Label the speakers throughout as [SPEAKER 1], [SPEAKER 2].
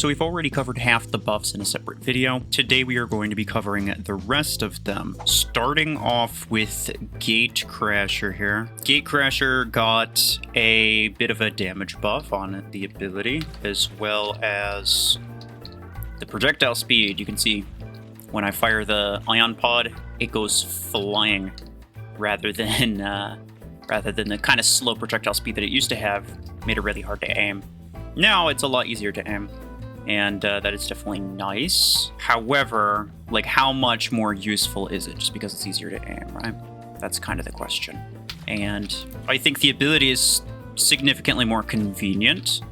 [SPEAKER 1] So we've already covered half the buffs in a separate video. Today we are going to be covering the rest of them, starting off with Gatecrasher here. Gatecrasher got a bit of a damage buff on the ability, as well as the projectile speed. You can see when I fire the ion pod, it goes flying rather than the kind of slow projectile speed that it used to have. Made it really hard to aim. Now it's a lot easier to aim, and that is definitely nice. However, like, how much more useful is it just because it's easier to aim, right? That's kind of the question. And I think the ability is significantly more convenient,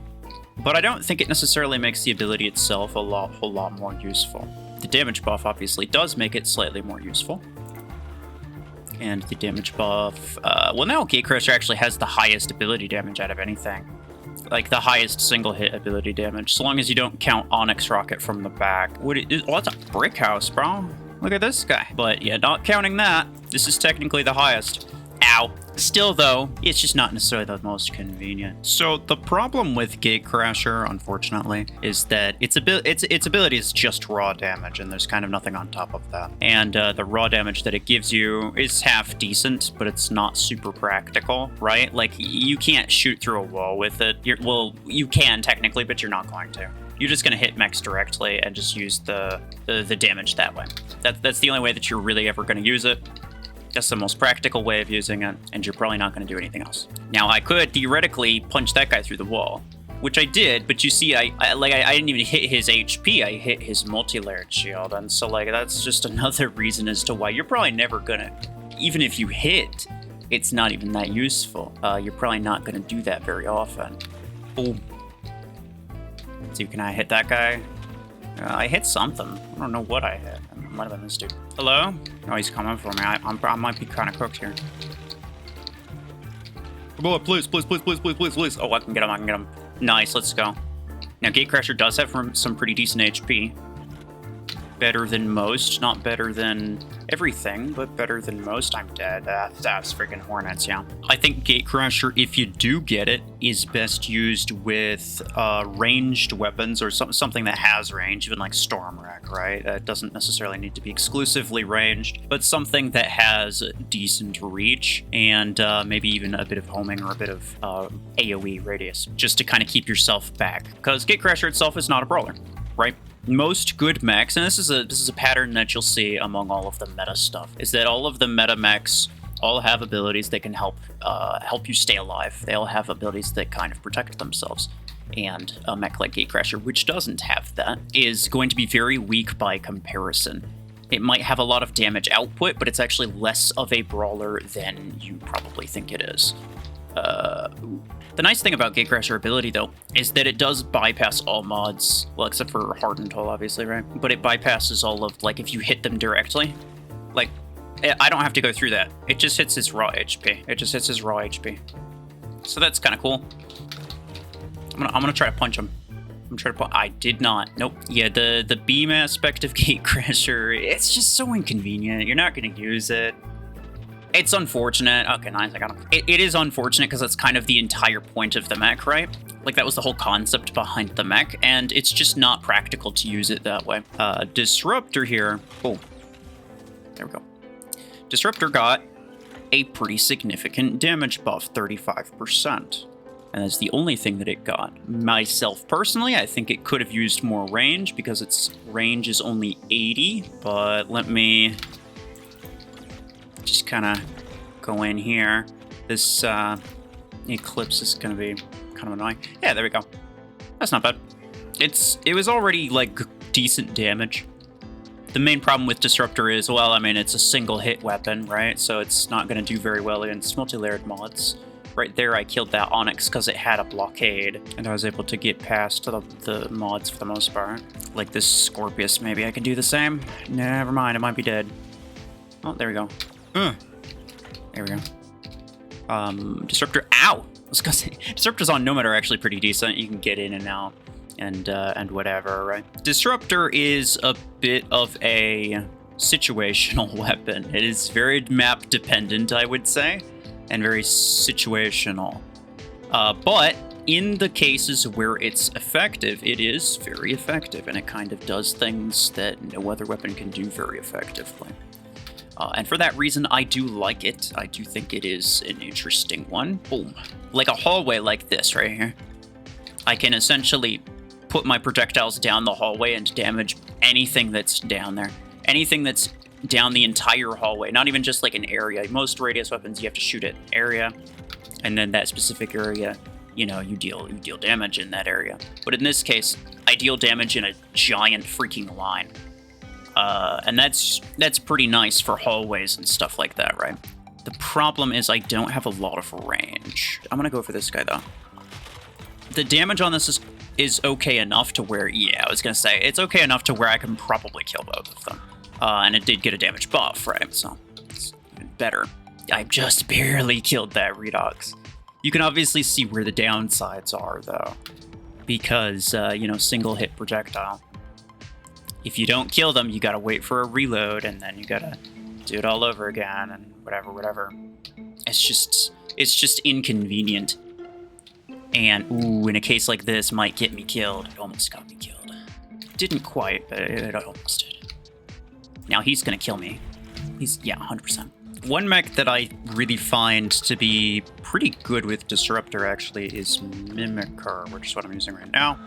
[SPEAKER 1] but I don't think it necessarily makes the ability itself a whole lot more useful. The damage buff obviously does make it slightly more useful. And the damage buff, well, now Gatecrasher actually has the highest ability damage out of anything. Like, the highest single hit ability damage, so long as you don't count Onyx Rocket from the back. Well, that's a brick house, bro. Look at this guy. But yeah, not counting that, this is technically the highest. Ow. Still, though, it's just not necessarily the most convenient. So the problem with Gatecrasher, unfortunately, is that its ability is just raw damage, and there's kind of nothing on top of that. And the raw damage that it gives you is half decent, but it's not super practical, right? Like, you can't shoot through a wall with it. Well, you can technically, but you're not going to. You're just going to hit mechs directly and just use the damage that way. That's the only way that you're really ever going to use it. That's the most practical way of using it, and you're probably not going to do anything else. Now, I could theoretically punch that guy through the wall, which I did, but you see, I didn't even hit his HP, I hit his multi-layered shield, and so, like, that's just another reason as to why you're probably never gonna, even if you hit, it's not even that useful. You're probably not gonna do that very often. Boom. See, can I hit that guy? I hit something. I don't know what I hit. It might have been this dude. Hello? Oh, he's coming for me. I might be kind of cooked here. Come on, please. Oh, I can get him. Nice, let's go. Now, Gatecrasher does have some pretty decent HP. Better than most. Not better than everything, but better than most. I'm dead. That's freaking Hornets, yeah. I think Gatecrasher, if you do get it, is best used with ranged weapons or something that has range, even like Stormwreck, right? It doesn't necessarily need to be exclusively ranged, but something that has decent reach and maybe even a bit of homing or a bit of AoE radius, just to kind of keep yourself back. Because Gatecrasher itself is not a brawler, right? Most good mechs, and this is a pattern that you'll see among all of the meta stuff, is that all of the meta mechs all have abilities that can help you stay alive. They all have abilities that kind of protect themselves. And a mech like Gatecrasher, which doesn't have that, is going to be very weak by comparison. It might have a lot of damage output, but it's actually less of a brawler than you probably think it is. The nice thing about Gatecrasher ability, though, is that it does bypass all mods, well, except for Hardened Hull, obviously, right? But it bypasses all of, like, if you hit them directly, like, I don't have to go through that. It just hits his raw HP. So that's kind of cool. I'm gonna try to punch him. I did not. Nope. Yeah, the beam aspect of Gatecrasher, it's just so inconvenient. You're not gonna use it. It's unfortunate. Okay, nice, I got him. It is unfortunate because that's kind of the entire point of the mech, right? Like, that was the whole concept behind the mech, and it's just not practical to use it that way. Disruptor here. Oh, there we go. Disruptor got a pretty significant damage buff, 35%. And that's the only thing that it got. Myself, personally, I think it could have used more range because its range is only 80, but let me just kind of go in here. This eclipse is going to be kind of annoying. Yeah, there we go. That's not bad. It was already, like, decent damage. The main problem with Disruptor is, well, I mean, it's a single hit weapon, right? So it's not going to do very well against multi-layered mods. Right there, I killed that Onyx because it had a blockade, and I was able to get past the mods for the most part. Like this Scorpius, maybe I can do the same? Never mind, it might be dead. Oh, there we go. There we go. Disruptor, ow! I was gonna say, Disruptors on Nomad are actually pretty decent. You can get in and out and whatever, right? Disruptor is a bit of a situational weapon. It is very map dependent, I would say, and very situational. But in the cases where it's effective, it is very effective, and it kind of does things that no other weapon can do very effectively. And for that reason, I do like it. I do think it is an interesting one. Boom. Like a hallway like this right here. I can essentially put my projectiles down the hallway and damage anything that's down there. Anything that's down the entire hallway, not even just like an area. Most radius weapons, you have to shoot at area, and then that specific area, you know, you deal damage in that area. But in this case, I deal damage in a giant freaking line. And that's pretty nice for hallways and stuff like that, right? The problem is I don't have a lot of range. I'm gonna go for this guy, though. The damage on this is okay enough to where, yeah, I was gonna say, it's okay enough to where I can probably kill both of them. And it did get a damage buff, right? So it's even better. I just barely killed that Redox. You can obviously see where the downsides are, though. Because, you know, single hit projectile. If you don't kill them, you gotta wait for a reload, and then you gotta do it all over again, and whatever. It's just inconvenient. And, ooh, in a case like this, might get me killed. It almost got me killed. Didn't quite, but it almost did. Now he's gonna kill me. Yeah, 100%. One mech that I really find to be pretty good with Disruptor, actually, is Mimicker, which is what I'm using right now.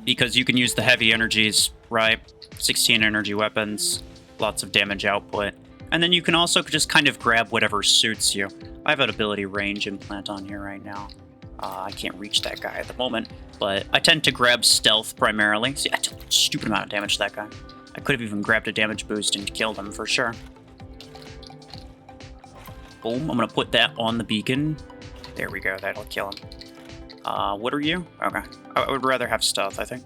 [SPEAKER 1] Because you can use the heavy energies, right? 16 energy weapons, lots of damage output. And then you can also just kind of grab whatever suits you. I have an ability range implant on here right now. I can't reach that guy at the moment, but I tend to grab stealth primarily. See, I took a stupid amount of damage to that guy. I could have even grabbed a damage boost and killed him for sure. Boom, I'm gonna put that on the beacon. There we go, that'll kill him. What are you? Okay. I would rather have stealth, I think.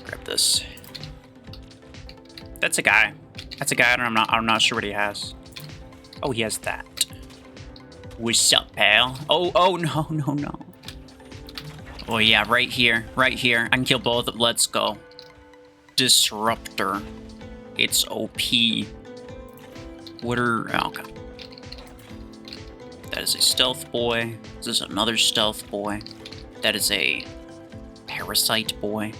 [SPEAKER 1] Grab this. That's a guy. That's a guy, and I'm not sure what he has. Oh, he has that. What's up, pal? Oh, no. Oh, yeah, right here. I can kill both of them. Let's go. Disruptor. It's OP. Okay. That is a stealth boy. This is another stealth boy. That is a parasite boy.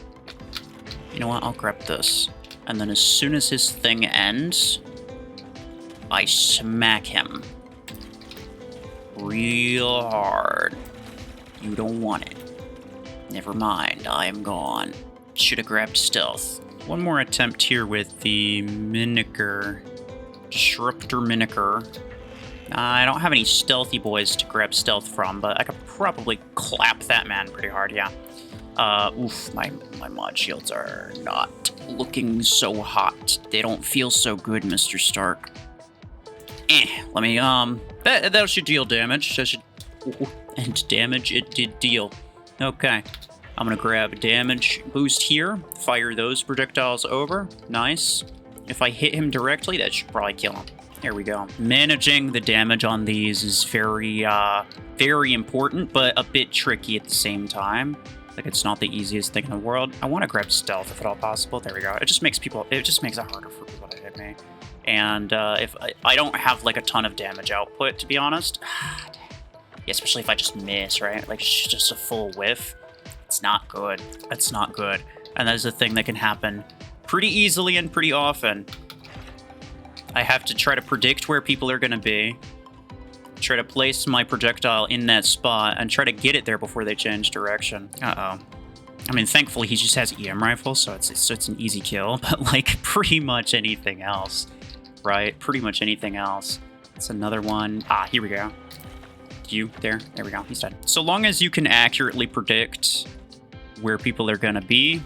[SPEAKER 1] You know what? I'll grab this. And then as soon as his thing ends, I smack him. Real hard. You don't want it. Never mind, I am gone. Should have grabbed stealth. One more attempt here with the Mimicker. Disruptor Mimicker. I don't have any stealthy boys to grab stealth from, but I could probably clap that man pretty hard, yeah. Oof, my mod shields are not looking so hot. They don't feel so good, Mr. Stark. Let me, that should deal damage. And damage it did deal. Okay. I'm gonna grab a damage boost here, fire those projectiles over. Nice. If I hit him directly, that should probably kill him. There we go. Managing the damage on these is very important, but a bit tricky at the same time. Like, it's not the easiest thing in the world. I want to grab stealth if at all possible. There we go. It just makes it harder for people to hit me. And if I don't have like a ton of damage output, to be honest. Yeah, especially if I just miss, right? Like, just a full whiff. It's not good. It's not good. And that is a thing that can happen pretty easily and pretty often. I have to try to predict where people are going to be, try to place my projectile in that spot, and try to get it there before they change direction. Uh-oh. I mean, thankfully, he just has EM rifles, so it's an easy kill, but, like, pretty much anything else, right? Pretty much anything else. It's another one. Ah, here we go. There we go. He's dead. So long as you can accurately predict where people are going to be,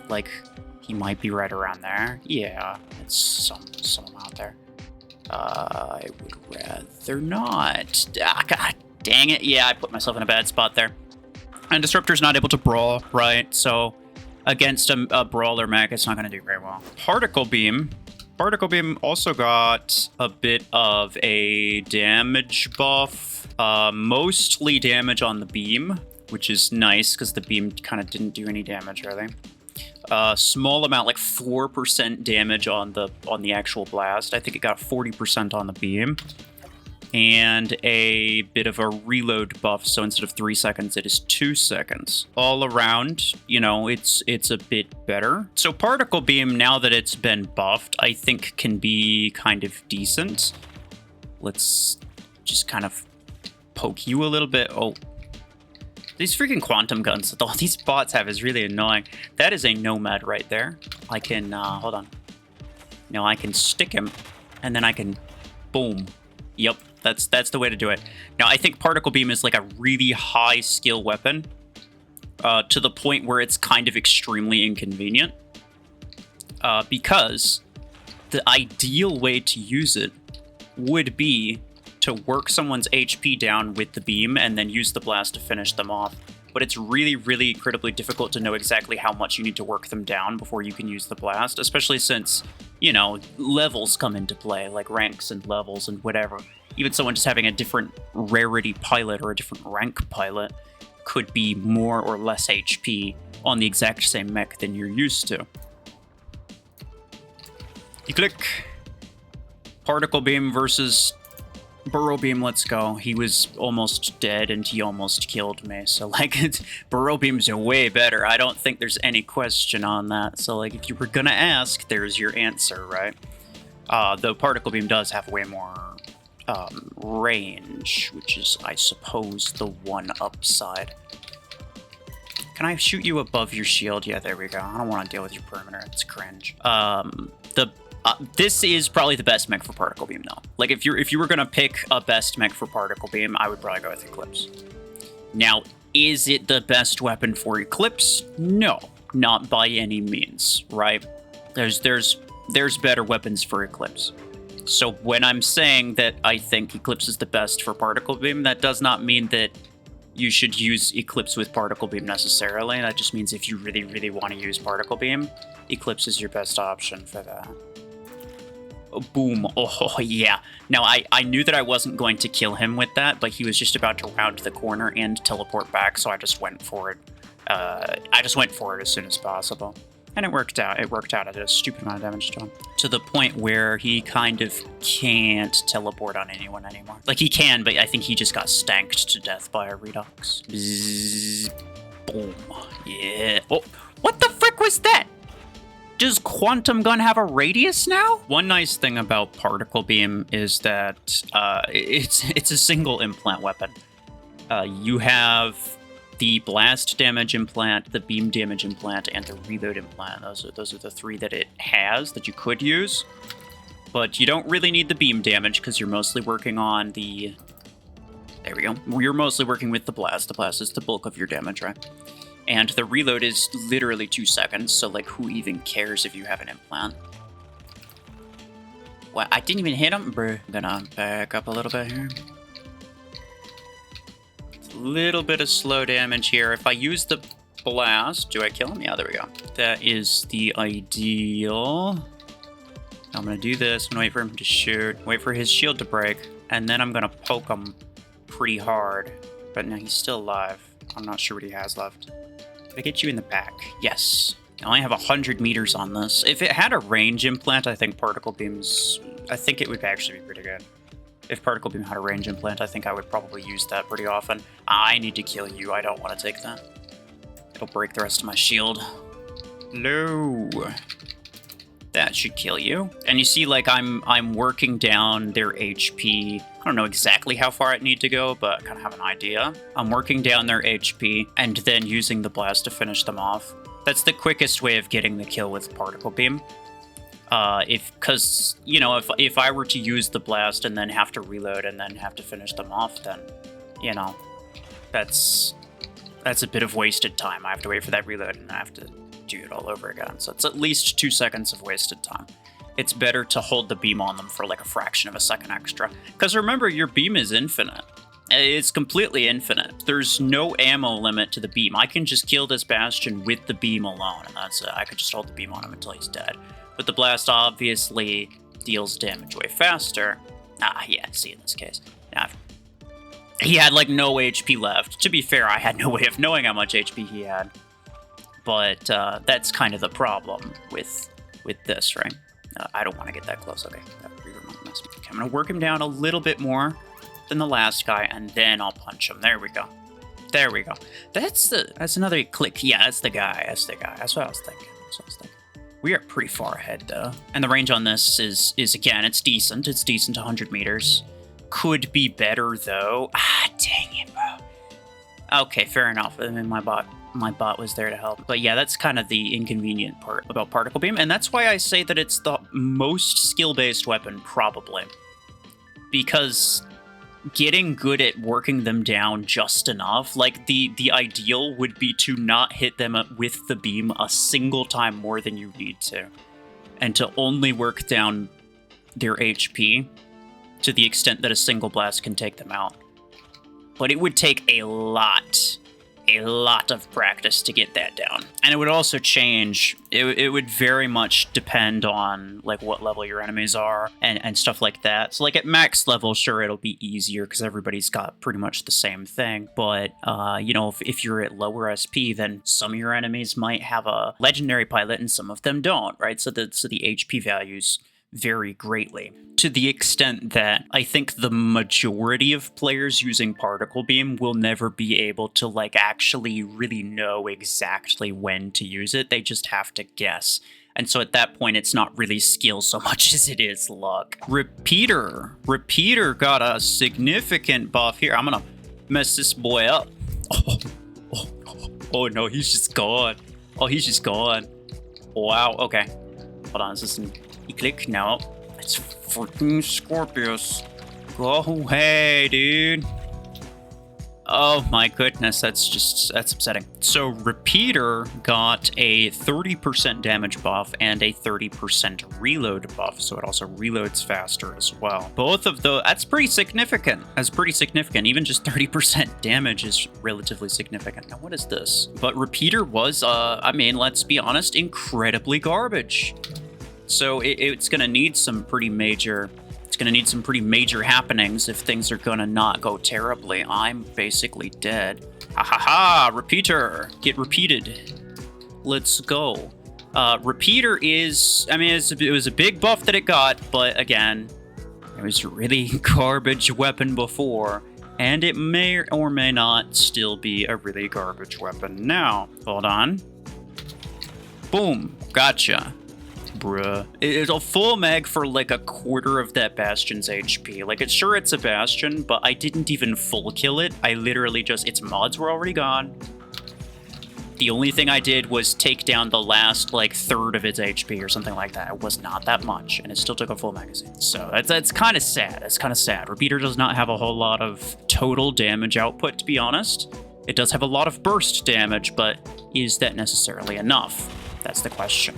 [SPEAKER 1] like, he might be right around there. Yeah, it's some out there. I would rather not. Ah, God dang it. Yeah, I put myself in a bad spot there. And Disruptor's not able to brawl, right? So against a brawler mech, it's not going to do very well. Particle Beam. Particle Beam also got a bit of a damage buff. Mostly damage on the beam, which is nice because the beam kind of didn't do any damage, really. Small amount, like 4% damage on the actual blast. I think it got 40% on the beam. and a bit of a reload buff. So instead of 3 seconds, it is 2 seconds. All around, you know, it's a bit better. So Particle Beam, now that it's been buffed, I think can be kind of decent. Let's just kind of poke you a little bit. Oh, these freaking quantum guns that all these bots have is really annoying. That is a nomad right there. I can, hold on. No, I can stick him, and then I can, boom. Yep, that's the way to do it. Now, I think Particle Beam is like a really high skill weapon, to the point where it's kind of extremely inconvenient. Because the ideal way to use it would be to work someone's HP down with the beam and then use the blast to finish them off. But it's really, really incredibly difficult to know exactly how much you need to work them down before you can use the blast, especially since, you know, levels come into play, like ranks and levels and whatever. Even someone just having a different rarity pilot or a different rank pilot could be more or less HP on the exact same mech than you're used to. You click Particle Beam versus Burrow Beam, let's go. He was almost dead and he almost killed me. So like, Burrow Beam's way better. I don't think there's any question on that. So like, if you were gonna ask, there's your answer, right? Though Particle Beam does have way more range, which is, I suppose, the one upside. Can I shoot you above your shield? Yeah, there we go. I don't want to deal with your perimeter. It's cringe. This is probably the best mech for Particle Beam, though. Like, if you were gonna pick a best mech for Particle Beam, I would probably go with Eclipse. Now, is it the best weapon for Eclipse? No, not by any means, right? There's better weapons for Eclipse. So when I'm saying that I think Eclipse is the best for Particle Beam, that does not mean that you should use Eclipse with Particle Beam necessarily. That just means if you really, really want to use Particle Beam, Eclipse is your best option for that. Oh, boom. Oh, yeah. Now, I knew that I wasn't going to kill him with that, but he was just about to round the corner and teleport back, so I just went for it. I just went for it as soon as possible. And it worked out. It worked out. I did a stupid amount of damage to him. To the point where he kind of can't teleport on anyone anymore. Like, he can, but I think he just got stanked to death by a Redox. Bzzz. Boom. Yeah. Oh, what the frick was that? Does Quantum Gun have a radius now? One nice thing about Particle Beam is that it's a single implant weapon. You have the blast damage implant, the beam damage implant, and the reload implant. Those are the three that it has that you could use. But you don't really need the beam damage because you're mostly working on the... There we go. You're mostly working with the blast. The blast is the bulk of your damage, right? And the reload is literally 2 seconds, so like, who even cares if you have an implant? What? I didn't even hit him? Bruh. I'm gonna back up a little bit here. It's a little bit of slow damage here. If I use the blast, do I kill him? Yeah, there we go. That is the ideal. I'm gonna do this. I'm gonna wait for him to shoot, wait for his shield to break, and then I'm gonna poke him pretty hard. But now he's still alive. I'm not sure what he has left. Did I get you in the back? Yes. I only have 100 meters on this. If it had a range implant, I think Particle Beam's... I think it would actually be pretty good. If Particle Beam had a range implant, I think I would probably use that pretty often. I need to kill you. I don't want to take that. It'll break the rest of my shield. No. That should kill you. And you see, like, I'm working down their HP. I don't know exactly how far I need to go, but I kind of have an idea. I'm working down their HP and then using the blast to finish them off. That's the quickest way of getting the kill with Particle Beam. Because, you know, if I were to use the blast and then have to reload and then have to finish them off, then, you know, that's a bit of wasted time. I have to wait for that reload and I have to do it all over again. So it's at least 2 seconds of wasted time. It's better to hold the beam on them for like a fraction of a second extra. Because remember, your beam is infinite. It's completely infinite. There's no ammo limit to the beam. I can just kill this Bastion with the beam alone, and that's it. I could just hold the beam on him until he's dead. But the blast obviously deals damage way faster. Yeah, see, in this case. He had like no HP left. To be fair, I had no way of knowing how much HP he had. But that's kind of the problem with this, right? I don't want to get that close. Okay, I'm going to work him down a little bit more. than the last guy, and then I'll punch him. There we go. There we go. That's another click. Yeah, that's the guy. That's the guy. That's what I was thinking. We are pretty far ahead, though. And the range on this is again, it's decent. It's decent, 100 meters. Could be better, though. Ah, dang it, bro. Okay, fair enough. I mean, my bot was there to help. But yeah, that's kind of the inconvenient part about Particle Beam. And that's why I say that it's the most skill-based weapon, probably. Because getting good at working them down just enough, like the ideal would be to not hit them with the beam a single time more than you need to, and to only work down their HP to the extent that a single blast can take them out. But it would take a lot of practice to get that down. And it would also change. It would very much depend on like what level your enemies are and stuff like that. So like at max level, sure, it'll be easier because everybody's got pretty much the same thing. But you know, if you're at lower SP, then some of your enemies might have a legendary pilot and some of them don't, right? So the HP values vary greatly, to the extent that I think the majority of players using Particle Beam will never be able to like actually really know exactly when to use it. They just have to guess. And so at that point, it's not really skill so much as it is luck. Repeater got a significant buff here. I'm gonna mess this boy up. Oh no, he's just gone. Oh, he's just gone. Wow, okay. Hold on, is this an click? No, it's freaking Scorpius. Go away, dude. Oh my goodness, that's upsetting. So Repeater got a 30% damage buff and a 30% reload buff, so it also reloads faster as well. Both of those, that's pretty significant. That's pretty significant. Even just 30% damage is relatively significant. Now, what is this? But Repeater was, I mean, let's be honest, incredibly garbage. So it's going to need some pretty major... It's going to need some pretty major happenings if things are going to not go terribly. I'm basically dead. Ha ha ha! Repeater! Get repeated. Let's go. Repeater is... I mean, it was a big buff that it got, but again, it was a really garbage weapon before, and it may or may not still be a really garbage weapon now. Hold on. Boom. Gotcha. Bruh. It's a full mag for like a quarter of that Bastion's HP. Like, it's sure it's a Bastion, but I didn't even full kill it. I literally just, its mods were already gone. The only thing I did was take down the last like third of its HP or something like that. It was not that much, and it still took a full magazine. So that's kind of sad. It's kind of sad. Repeater does not have a whole lot of total damage output, to be honest. It does have a lot of burst damage, but is that necessarily enough? That's the question.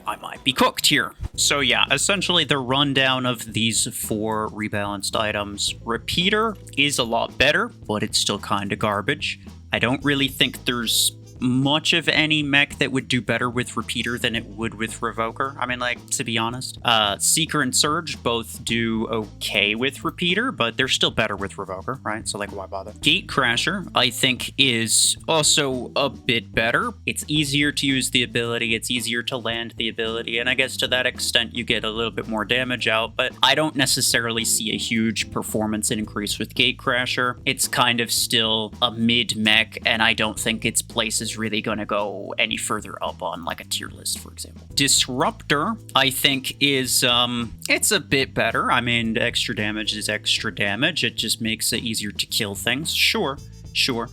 [SPEAKER 1] I might be cooked here. So yeah, essentially the rundown of these 4 rebalanced items. Repeater is a lot better, but it's still kind of garbage. I don't really think there's much of any mech that would do better with Repeater than it would with Revoker. I mean, like, to be honest. Seeker and Surge both do okay with Repeater, but they're still better with Revoker, right? So, like, why bother? Gatecrasher, I think, is also a bit better. It's easier to use the ability, it's easier to land the ability, and I guess to that extent you get a little bit more damage out, but I don't necessarily see a huge performance increase with Gatecrasher. It's kind of still a mid-mech, and I don't think its place is really going to go any further up on like a tier list, for example. Disruptor, I think, is it's a bit better. I mean, extra damage is extra damage. It just makes it easier to kill things. Sure.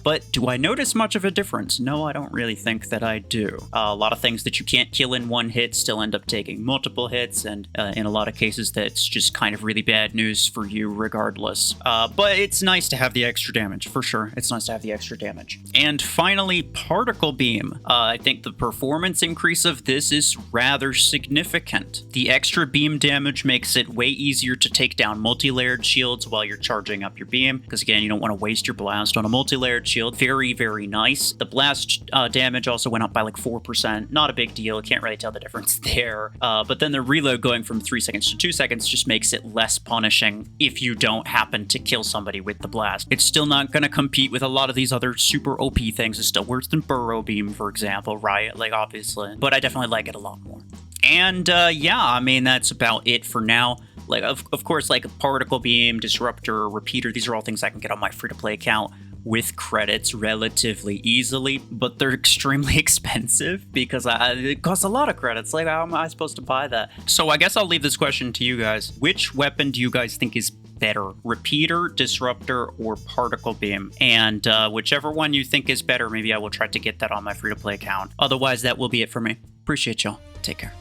[SPEAKER 1] But do I notice much of a difference? No, I don't really think that I do. A lot of things that you can't kill in one hit still end up taking multiple hits, and in a lot of cases that's just kind of really bad news for you regardless. But it's nice to have the extra damage, for sure. It's nice to have the extra damage. And finally, Particle Beam. I think the performance increase of this is rather significant. The extra beam damage makes it way easier to take down multi-layered shields while you're charging up your beam, because again, you don't want to waste your blast on a multi-layered shield. Very, very nice. The blast damage also went up by like 4%. Not a big deal. Can't really tell the difference there. But then the reload going from 3 seconds to 2 seconds just makes it less punishing if you don't happen to kill somebody with the blast. It's still not going to compete with a lot of these other super OP things. It's still worse than Burrow Beam, for example, right? Like, obviously. But I definitely like it a lot more. And yeah, I mean, that's about it for now. Like, of course, like Particle Beam, Disruptor, Repeater, these are all things I can get on my free-to-play account with credits relatively easily, but they're extremely expensive because it costs a lot of credits. Like, how am I supposed to buy that? So I guess I'll leave this question to you guys. Which weapon do you guys think is better? Repeater, Disruptor, or Particle Beam? And whichever one you think is better, maybe I will try to get that on my free-to-play account. Otherwise, that will be it for me. Appreciate y'all. Take care.